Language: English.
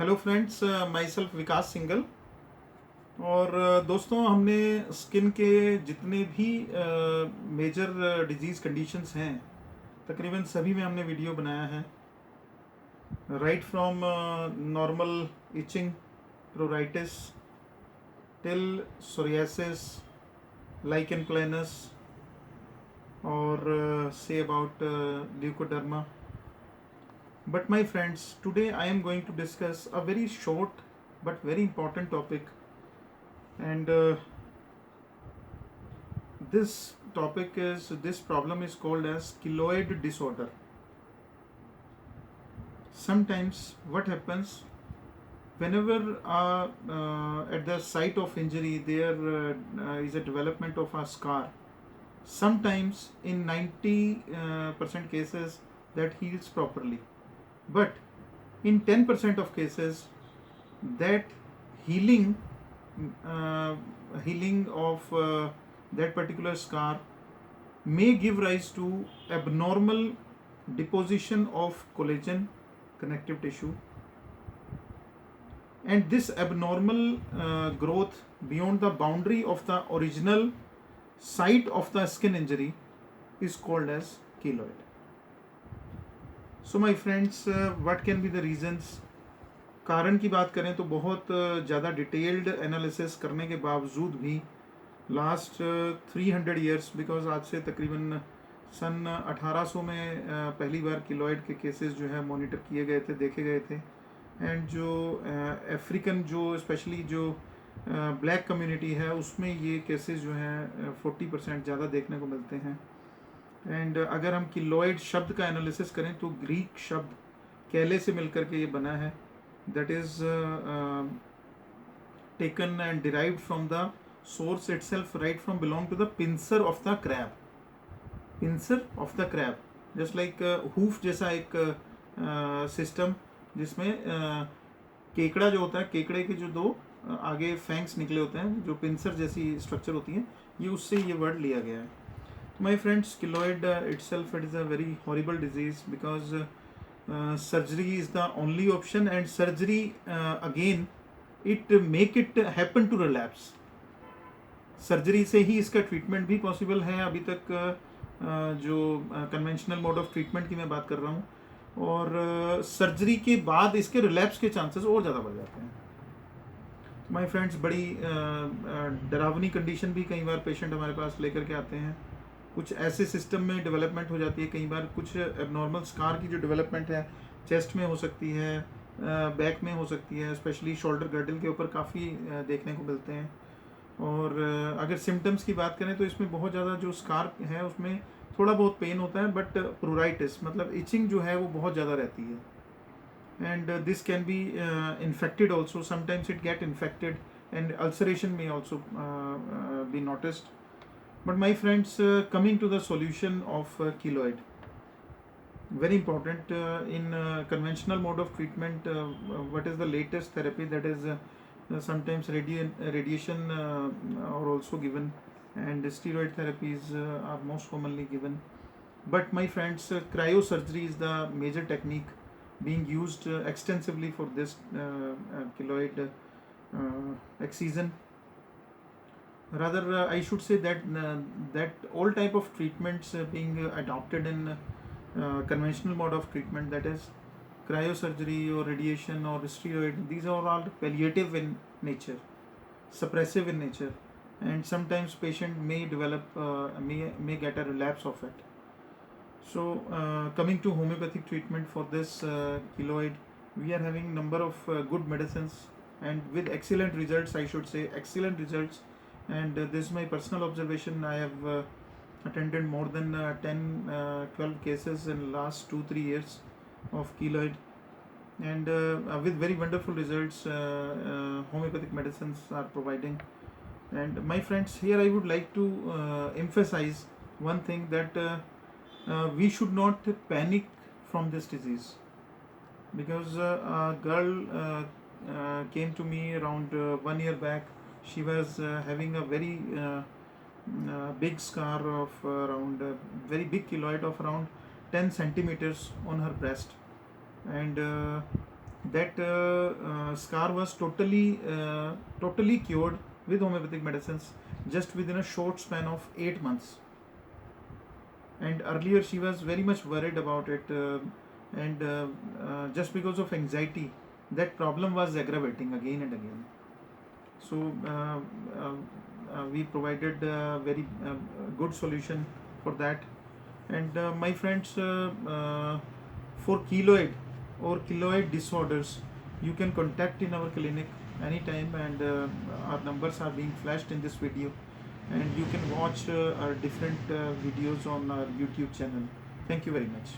Hello friends, my self Vikas single. और दोस्तों, हमने स्किन के जितने भी मेजर डिजीज़ कंडीशंस हैं तकरीबन सभी में हमने वीडियो बनाया है। Right from normal itching, pruritus till psoriasis, lichen planus और से about leucoderma. But my friends, today I am going to discuss a very short but very important topic, and this problem is called as keloid disorder. Sometimes what happens whenever at the site of injury there is a development of a scar. Sometimes in 90% cases that heals properly, but in 10% of cases that healing of that particular scar may give rise to abnormal deposition of collagen, connective tissue, and this abnormal growth beyond the boundary of the original site of the skin injury is called as keloid. So my friends, what can be the reasons? कारण की बात करें तो बहुत ज़्यादा detailed analysis करने के बावजूद भी लास्ट 300 ईयर्स, बिकॉज आज से तकरीबन सन 1800 में पहली बार किलोइड के केसेस जो है मॉनिटर किए गए थे, देखे गए थे. एंड जो अफ्रीकन, जो स्पेशली जो ब्लैक कम्युनिटी है, उसमें ये केसेस जो हैं 40% ज़्यादा देखने को मिलते हैं. एंड अगर हम किलोइड शब्द का एनालिसिस करें तो ग्रीक शब्द कैले से मिलकर के ये बना है. That is taken and derived from the source itself, right from belong to the pincer of the crab. Pincer of the crab, just like hoof जैसा एक सिस्टम जिसमें केकड़ा जो होता है, केकड़े के जो दो आगे फैंक्स निकले होते हैं, जो पिंसर जैसी स्ट्रक्चर होती है, ये उससे ये वर्ड लिया गया है. My friends, keloid itself, it is a very horrible disease because surgery is the only option, and surgery again it make it happen to relapse. Surgery से ही इसका ट्रीटमेंट भी पॉसिबल है अभी तक, जो कन्वेंशनल मोड ऑफ ट्रीटमेंट की मैं बात कर रहा हूँ, और सर्जरी के बाद इसके रिलैप्स के चांसेस और ज़्यादा बढ़ जाते हैं. माय फ्रेंड्स, बड़ी डरावनी कंडीशन भी कई बार पेशेंट हमारे पास लेकर के आते हैं. कुछ ऐसे सिस्टम में डेवलपमेंट हो जाती है, कई बार कुछ एबनॉर्मल स्कार की जो डेवलपमेंट है चेस्ट में हो सकती है, बैक में हो सकती है, स्पेशली शोल्डर गर्डल के ऊपर काफ़ी देखने को मिलते हैं. और अगर सिम्टम्स की बात करें तो इसमें बहुत ज़्यादा जो स्कार है उसमें थोड़ा बहुत पेन होता है, बट प्रोराइटिस मतलब इचिंग जो है वो बहुत ज़्यादा रहती है. And this can be infected also, sometimes it get infected and ulceration may also be noticed. But my friends, coming to the solution of keloid, very important in conventional mode of treatment. What is the latest therapy? That is sometimes radiation are also given, and steroid therapies are most commonly given. But my friends, cryosurgery is the major technique being used extensively for this keloid excision. Rather, I should say that all type of treatments being adopted in conventional mode of treatment, that is cryosurgery or radiation or steroid, these are all palliative in nature, suppressive in nature, and sometimes patient may develop may get a relapse of it. So coming to homeopathic treatment for this keloid, we are having number of good medicines, and with excellent results, I should say excellent results. And this is my personal observation. I have attended more than 10-12 cases in last 2-3 years of keloid, and with very wonderful results. Homeopathic medicines are providing. And my friends, here I would like to emphasize one thing, that we should not panic from this disease, because a girl came to me around 1 year back. She was having a very big scar of around very big keloid of around 10 centimeters on her breast, and that scar was totally cured with homeopathic medicines just within a short span of 8 months. And earlier she was very much worried about it, and just because of anxiety, that problem was aggravating again and again. So we provided a very good solution for that. And my friends, for keloid or keloid disorders, you can contact in our clinic anytime, and our numbers are being flashed in this video, and you can watch our different videos on our YouTube channel. Thank you very much.